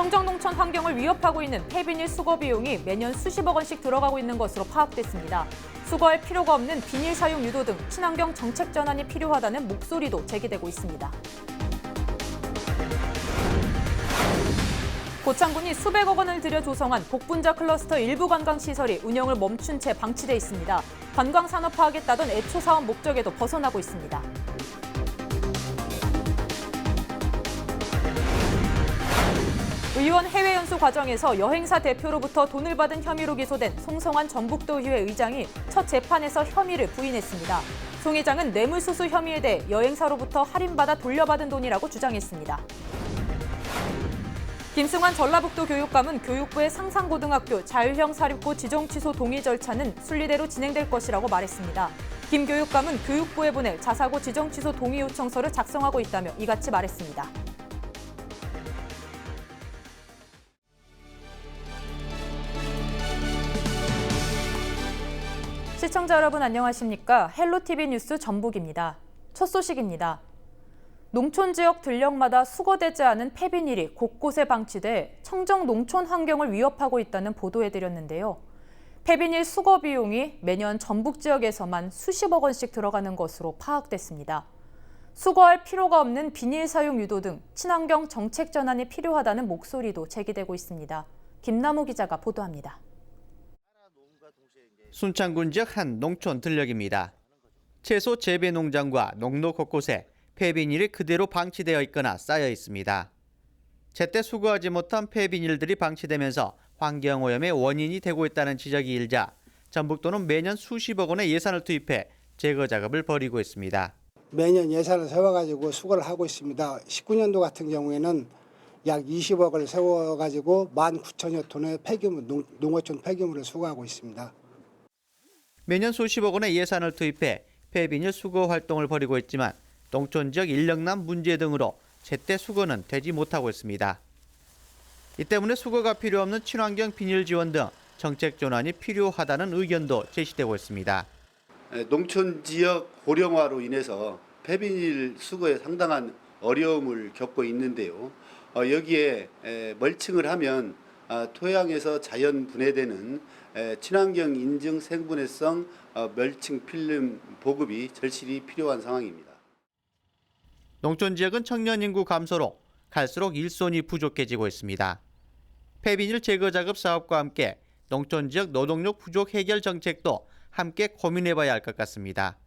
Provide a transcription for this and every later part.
청정농촌 환경을 위협하고 있는 폐비닐 수거 비용이 매년 수십억 원씩 들어가고 있는 것으로 파악됐습니다. 수거할 필요가 없는 비닐 사용 유도 등 친환경 정책 전환이 필요하다는 목소리도 제기되고 있습니다. 고창군이 수백억 원을 들여 조성한 복분자 클러스터 일부 관광시설이 운영을 멈춘 채 방치돼 있습니다. 관광산업화하겠다던 애초 사업 목적에도 벗어나고 있습니다. 의원 해외 연수 과정에서 여행사 대표로부터 돈을 받은 혐의로 기소된 송성환 전북도의회 의장이 첫 재판에서 혐의를 부인했습니다. 송 의장은 뇌물수수 혐의에 대해 여행사로부터 할인받아 돌려받은 돈이라고 주장했습니다. 김승환 전라북도 교육감은 교육부의 상상고등학교 자율형 사립고 지정 취소 동의 절차는 순리대로 진행될 것이라고 말했습니다. 김 교육감은 교육부에 보낼 자사고 지정 취소 동의 요청서를 작성하고 있다며 이같이 말했습니다. 시청자 여러분 안녕하십니까? 헬로티비 뉴스 전북입니다. 첫 소식입니다. 농촌 지역 들녘마다 수거되지 않은 폐비닐이 곳곳에 방치돼 청정 농촌 환경을 위협하고 있다는 보도해드렸는데요. 폐비닐 수거 비용이 매년 전북 지역에서만 수십억 원씩 들어가는 것으로 파악됐습니다. 수거할 필요가 없는 비닐 사용 유도 등 친환경 정책 전환이 필요하다는 목소리도 제기되고 있습니다. 김남호 기자가 보도합니다. 순창군 지역 한 농촌 들녘입니다. 채소 재배 농장과 농로 곳곳에 폐비닐이 그대로 방치되어 있거나 쌓여 있습니다. 제때 수거하지 못한 폐비닐들이 방치되면서 환경오염의 원인이 되고 있다는 지적이 일자 전북도는 매년 수십억 원의 예산을 투입해 제거 작업을 벌이고 있습니다. 매년 예산을 세워가지고 수거를 하고 있습니다. 19년도 같은 경우에는 약 20억을 세워가지고 19,000여 톤의 폐기물, 농어촌 폐기물을 수거하고 있습니다. 매년 수십억 원의 예산을 투입해 폐비닐 수거 활동을 벌이고 있지만 농촌 지역 인력난 문제 등으로 제때 수거는 되지 못하고 있습니다. 이 때문에 수거가 필요 없는 친환경 비닐 지원 등 정책 전환이 필요하다는 의견도 제시되고 있습니다. 농촌 지역 고령화로 인해서 폐비닐 수거에 상당한 어려움을 겪고 있는데요. 여기에 멀칭을 하면 토양에서 자연 분해되는 친환경 인증 생분해성 멀칭 필름 보급이 절실히 필요한 상황입니다. 농촌 지역은 청년 인구 감소로 갈수록 일손이 부족해지고 있습니다. 폐비닐 제거 작업 사업과 함께 농촌 지역 노동력 부족 해결 정책도 함께 고민해봐야 할 것 같습니다.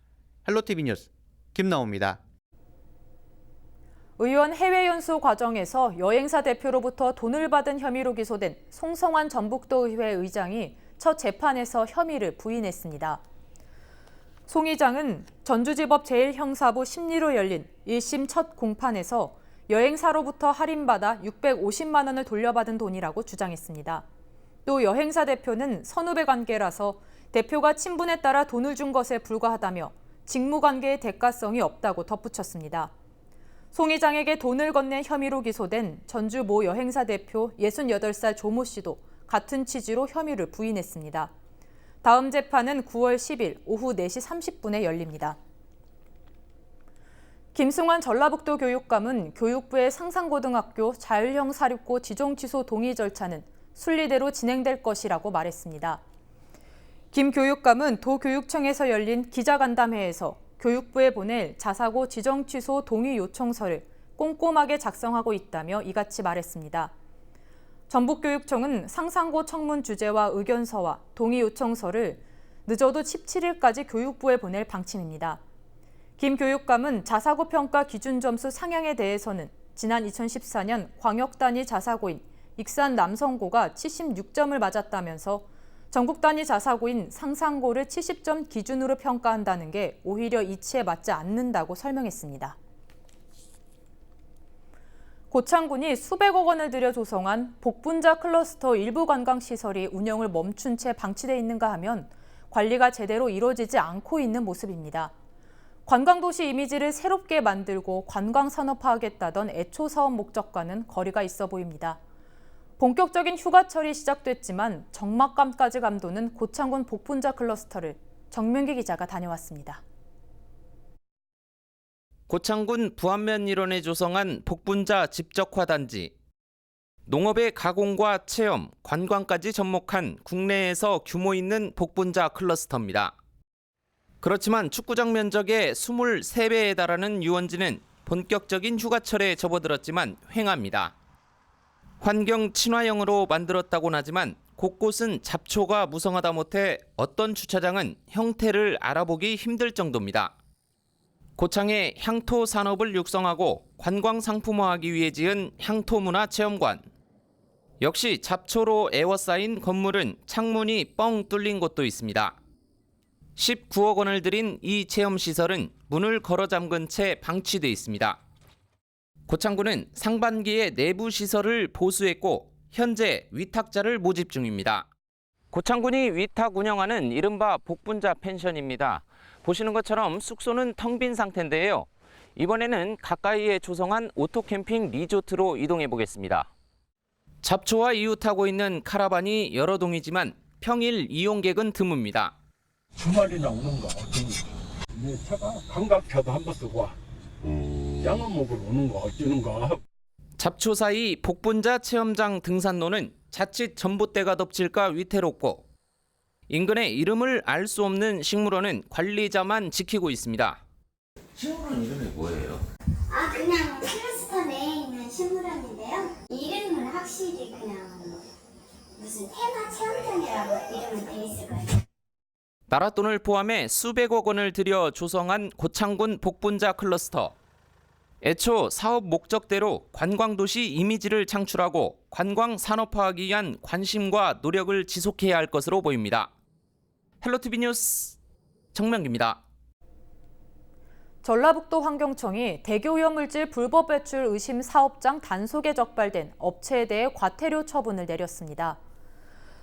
헬로티비 뉴스 김나호입니다. 의원 해외 연수 과정에서 여행사 대표로부터 돈을 받은 혐의로 기소된 송성환 전북도의회 의장이 첫 재판에서 혐의를 부인했습니다. 송 의장은 전주지법 제1형사부 심리로 열린 1심 첫 공판에서 여행사로부터 할인받아 650만 원을 돌려받은 돈이라고 주장했습니다. 또 여행사 대표는 선후배 관계라서 대표가 친분에 따라 돈을 준 것에 불과하다며 직무관계의 대가성이 없다고 덧붙였습니다. 송 의장에게 돈을 건넨 혐의로 기소된 전주 모 여행사 대표 68살 조모 씨도 같은 취지로 혐의를 부인했습니다. 다음 재판은 9월 10일 오후 4시 30분에 열립니다. 김승환 전라북도 교육감은 교육부의 상상고등학교 자율형 사립고 지정 취소 동의 절차는 순리대로 진행될 것이라고 말했습니다. 김 교육감은 도교육청에서 열린 기자간담회에서 교육부에 보낼 자사고 지정 취소 동의 요청서를 꼼꼼하게 작성하고 있다며 이같이 말했습니다. 전북교육청은 상상고 청문 주제와 의견서와 동의 요청서를 늦어도 17일까지 교육부에 보낼 방침입니다. 김 교육감은 자사고 평가 기준 점수 상향에 대해서는 지난 2014년 광역 단위 자사고인 익산 남성고가 76점을 맞았다면서 전국 단위 자사고인 상상고를 70점 기준으로 평가한다는 게 오히려 이치에 맞지 않는다고 설명했습니다. 고창군이 수백억 원을 들여 조성한 복분자 클러스터 일부 관광시설이 운영을 멈춘 채 방치돼 있는가 하면 관리가 제대로 이루어지지 않고 있는 모습입니다. 관광도시 이미지를 새롭게 만들고 관광산업화하겠다던 애초 사업 목적과는 거리가 있어 보입니다. 본격적인 휴가철이 시작됐지만 적막감까지 감도는 고창군 복분자 클러스터를 정명기 기자가 다녀왔습니다. 고창군 부안면 일원에 조성한 복분자 집적화 단지. 농업의 가공과 체험, 관광까지 접목한 국내에서 규모 있는 복분자 클러스터입니다. 그렇지만 축구장 면적의 23배에 달하는 유원지는 본격적인 휴가철에 접어들었지만 횡합니다. 환경 친화형으로 만들었다고는 하지만 곳곳은 잡초가 무성하다 못해 어떤 주차장은 형태를 알아보기 힘들 정도입니다. 고창에 향토 산업을 육성하고 관광 상품화하기 위해 지은 향토문화체험관. 역시 잡초로 에워싸인 건물은 창문이 뻥 뚫린 곳도 있습니다. 19억 원을 들인 이 체험시설은 문을 걸어 잠근 채 방치돼 있습니다. 고창군은 상반기에 내부 시설을 보수했고 현재 위탁자를 모집 중입니다. 고창군이 위탁 운영하는 이른바 복분자 펜션입니다. 보시는 것처럼 숙소는 텅 빈 상태인데요. 이번에는 가까이에 조성한 오토캠핑 리조트로 이동해 보겠습니다. 잡초와 이웃하고 있는 카라반이 여러 동이지만 평일 이용객은 드뭅니다. 주말이나 오는가 어쩌는가. 내 차가 감각차도 한 번 쓰고 와. 양은 먹으러 오는가 어쩌는가. 잡초 사이 복분자 체험장 등산로는 자칫 전봇대가 덮칠까 위태롭고 인근의 이름을 알 수 없는 식물원은 관리자만 지키고 있습니다. 식물원 이름이 뭐예요? 그냥 클러스터 내에 있는 식물원인데요. 이름은 확실히 그냥 무슨 테마 체험장이라고 이름은 돼 있을 거예요. 나랏돈을 포함해 수백억 원을 들여 조성한 고창군 복분자 클러스터. 애초 사업 목적대로 관광도시 이미지를 창출하고 관광 산업화하기 위한 관심과 노력을 지속해야 할 것으로 보입니다. 헬로티비 뉴스 정명기입니다. 전라북도 환경청이 대기오염물질 불법 배출 의심 사업장 단속에 적발된 업체에 대해 과태료 처분을 내렸습니다.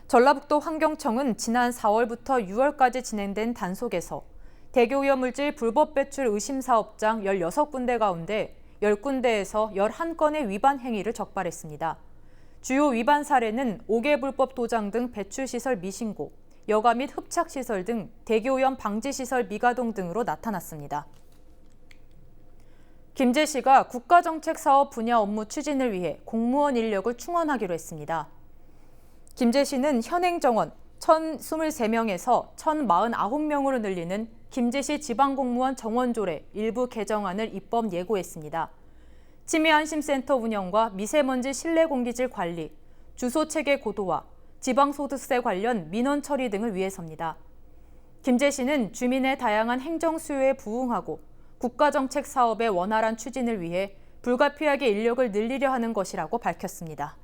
전라북도 환경청은 지난 4월부터 6월까지 진행된 단속에서 대기오염물질 불법 배출 의심 사업장 16군데 가운데 10군데에서 11건의 위반 행위를 적발했습니다. 주요 위반 사례는 5개 불법 도장 등 배출시설 미신고, 여가 및 흡착시설 등 대기오염 방지시설 미가동 등으로 나타났습니다. 김제시가 국가정책사업 분야 업무 추진을 위해 공무원 인력을 충원하기로 했습니다. 김제시는 현행 정원 1,023명에서 1,049명으로 늘리는 김제시 지방공무원 정원조례 일부 개정안을 입법 예고했습니다. 치매안심센터 운영과 미세먼지 실내공기질 관리, 주소체계 고도화, 지방소득세 관련 민원 처리 등을 위해서입니다. 김제시는 주민의 다양한 행정 수요에 부응하고 국가정책 사업의 원활한 추진을 위해 불가피하게 인력을 늘리려 하는 것이라고 밝혔습니다.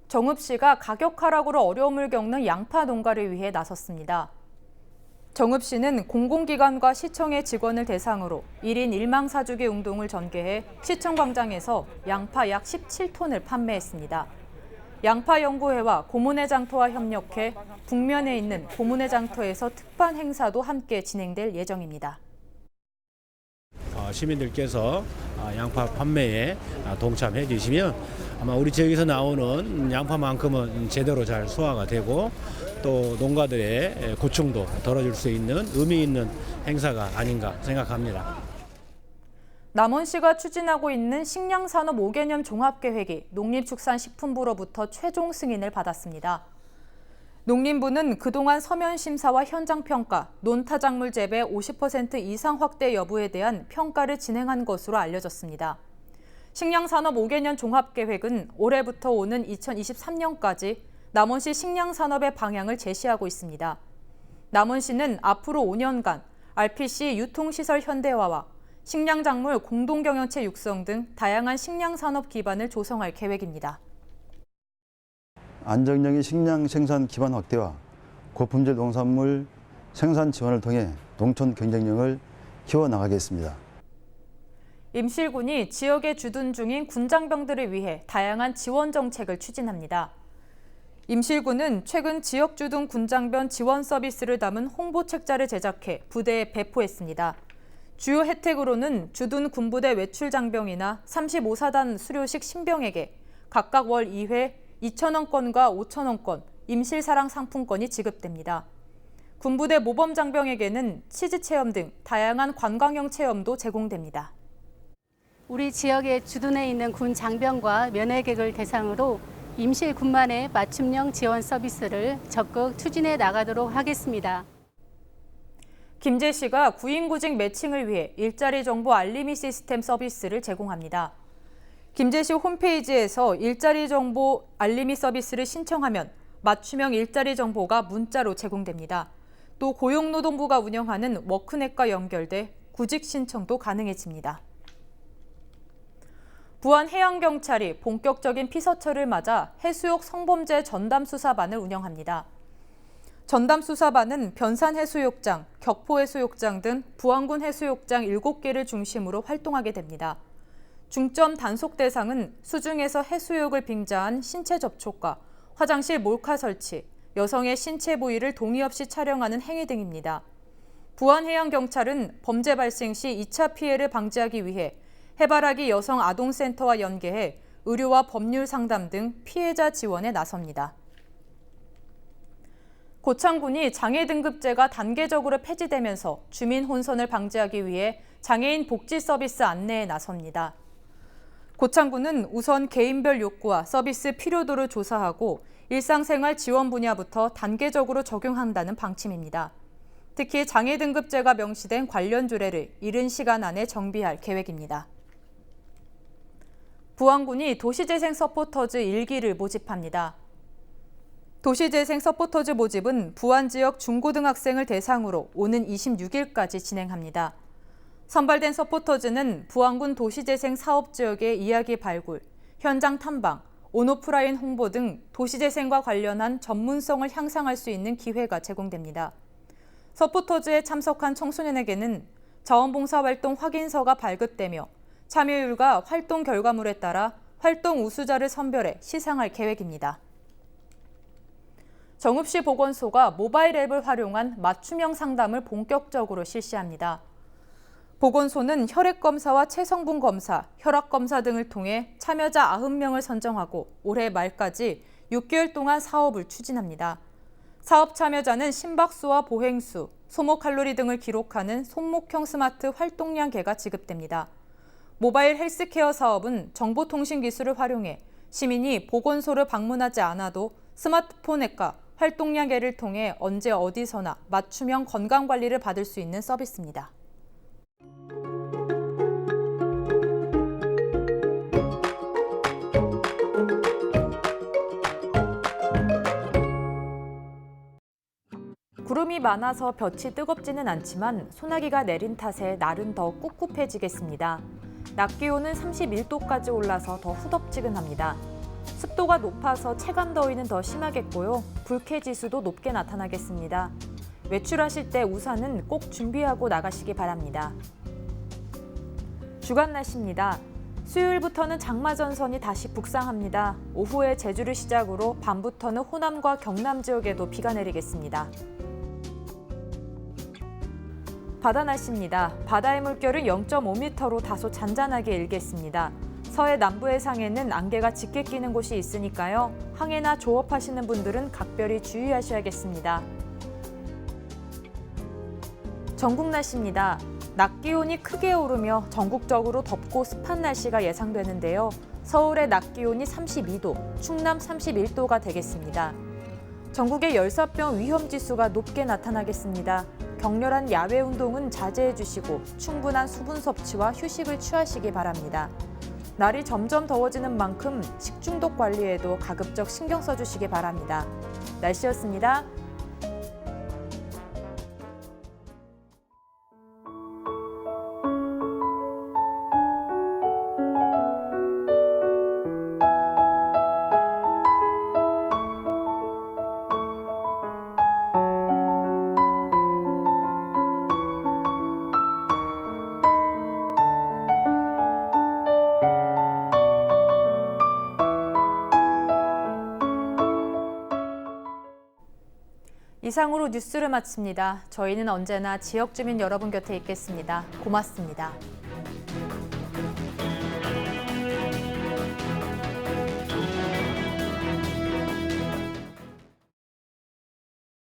정읍시가 가격 하락으로 어려움을 겪는 양파 농가를 위해 나섰습니다. 정읍시는 공공기관과 시청의 직원을 대상으로 1인 1망 사주기 운동을 전개해 시청 광장에서 양파 약 17톤을 판매했습니다. 양파연구회와 고문회 장터와 협력해 북면에 있는 고문회 장터에서 특판 행사도 함께 진행될 예정입니다. 시민들께서 양파 판매에 동참해 주시면 아마 우리 지역에서 나오는 양파만큼은 제대로 잘 소화가 되고 또 농가들의 고충도 덜어줄 수 있는 의미 있는 행사가 아닌가 생각합니다. 남원시가 추진하고 있는 식량산업 5개년 종합계획이 농림축산식품부로부터 최종 승인을 받았습니다. 농림부는 그동안 서면 심사와 현장 평가, 논타작물 재배 50% 이상 확대 여부에 대한 평가를 진행한 것으로 알려졌습니다. 식량산업 5개년 종합계획은 올해부터 오는 2023년까지 남원시 식량산업의 방향을 제시하고 있습니다. 남원시는 앞으로 5년간 RPC 유통시설 현대화와 식량작물 공동경영체 육성 등 다양한 식량산업 기반을 조성할 계획입니다. 안정적인 식량 생산 기반 확대와 고품질 농산물 생산 지원을 통해 농촌 경쟁력을 키워나가겠습니다. 임실군이 지역에 주둔 중인 군장병들을 위해 다양한 지원 정책을 추진합니다. 임실군은 최근 지역 주둔 군장병 지원 서비스를 담은 홍보 책자를 제작해 부대에 배포했습니다. 주요 혜택으로는 주둔 군부대 외출 장병이나 35사단 수료식 신병에게 각각 월 2회 2,000원권과 5,000원권, 임실사랑 상품권이 지급됩니다. 군부대 모범장병에게는 치즈 체험 등 다양한 관광형 체험도 제공됩니다. 우리 지역의 주둔해 있는 군 장병과 면회객을 대상으로 임실 군만의 맞춤형 지원 서비스를 적극 추진해 나가도록 하겠습니다. 김제시가 구인구직 매칭을 위해 일자리 정보 알림이 시스템 서비스를 제공합니다. 김제시 홈페이지에서 일자리 정보 알림이 서비스를 신청하면 맞춤형 일자리 정보가 문자로 제공됩니다. 또 고용노동부가 운영하는 워크넷과 연결돼 구직 신청도 가능해집니다. 부안해양경찰이 본격적인 피서철을 맞아 해수욕 성범죄 전담수사반을 운영합니다. 전담수사반은 변산해수욕장, 격포해수욕장 등 부안군 해수욕장 7개를 중심으로 활동하게 됩니다. 중점 단속 대상은 수중에서 해수욕을 빙자한 신체 접촉과 화장실 몰카 설치, 여성의 신체 부위를 동의 없이 촬영하는 행위 등입니다. 부안해양경찰은 범죄 발생 시 2차 피해를 방지하기 위해 해바라기 여성아동센터와 연계해 의료와 법률 상담 등 피해자 지원에 나섭니다. 고창군이 장애 등급제가 단계적으로 폐지되면서 주민 혼선을 방지하기 위해 장애인 복지 서비스 안내에 나섭니다. 고창군은 우선 개인별 욕구와 서비스 필요도를 조사하고 일상생활 지원 분야부터 단계적으로 적용한다는 방침입니다. 특히 장애 등급제가 명시된 관련 조례를 이른 시간 안에 정비할 계획입니다. 부안군이 도시재생 서포터즈 1기를 모집합니다. 도시재생 서포터즈 모집은 부안 지역 중고등학생을 대상으로 오는 26일까지 진행합니다. 선발된 서포터즈는 부안군 도시재생 사업지역의 이야기 발굴, 현장 탐방, 온오프라인 홍보 등 도시재생과 관련한 전문성을 향상할 수 있는 기회가 제공됩니다. 서포터즈에 참석한 청소년에게는 자원봉사활동 확인서가 발급되며 참여율과 활동 결과물에 따라 활동 우수자를 선별해 시상할 계획입니다. 정읍시 보건소가 모바일 앱을 활용한 맞춤형 상담을 본격적으로 실시합니다. 보건소는 혈액검사와 체성분 검사, 혈압검사 등을 통해 참여자 90명을 선정하고 올해 말까지 6개월 동안 사업을 추진합니다. 사업 참여자는 심박수와 보행수, 소모 칼로리 등을 기록하는 손목형 스마트 활동량계가 지급됩니다. 모바일 헬스케어 사업은 정보통신 기술을 활용해 시민이 보건소를 방문하지 않아도 스마트폰 앱과 활동량계를 통해 언제 어디서나 맞춤형 건강관리를 받을 수 있는 서비스입니다. 구름이 많아서 볕이 뜨겁지는 않지만 소나기가 내린 탓에 날은 더 꿉꿉해지겠습니다. 낮 기온은 31도까지 올라서 더 후덥지근합니다. 습도가 높아서 체감더위는 더 심하겠고요. 불쾌지수도 높게 나타나겠습니다. 외출하실 때 우산은 꼭 준비하고 나가시기 바랍니다. 주간 날씨입니다. 수요일부터는 장마전선이 다시 북상합니다. 오후에 제주를 시작으로 밤부터는 호남과 경남 지역에도 비가 내리겠습니다. 바다 날씨입니다. 바다의 물결은 0.5m로 다소 잔잔하게 일겠습니다. 서해 남부 해상에는 안개가 짙게 끼는 곳이 있으니까요. 항해나 조업하시는 분들은 각별히 주의하셔야겠습니다. 전국 날씨입니다. 낮 기온이 크게 오르며 전국적으로 덥고 습한 날씨가 예상되는데요. 서울의 낮 기온이 32도, 충남 31도가 되겠습니다. 전국의 열사병 위험지수가 높게 나타나겠습니다. 격렬한 야외 운동은 자제해 주시고 충분한 수분 섭취와 휴식을 취하시기 바랍니다. 날이 점점 더워지는 만큼 식중독 관리에도 가급적 신경 써주시기 바랍니다. 날씨였습니다. 이상으로 뉴스를 마칩니다. 저희는 언제나 지역 주민 여러분 곁에 있겠습니다. 고맙습니다.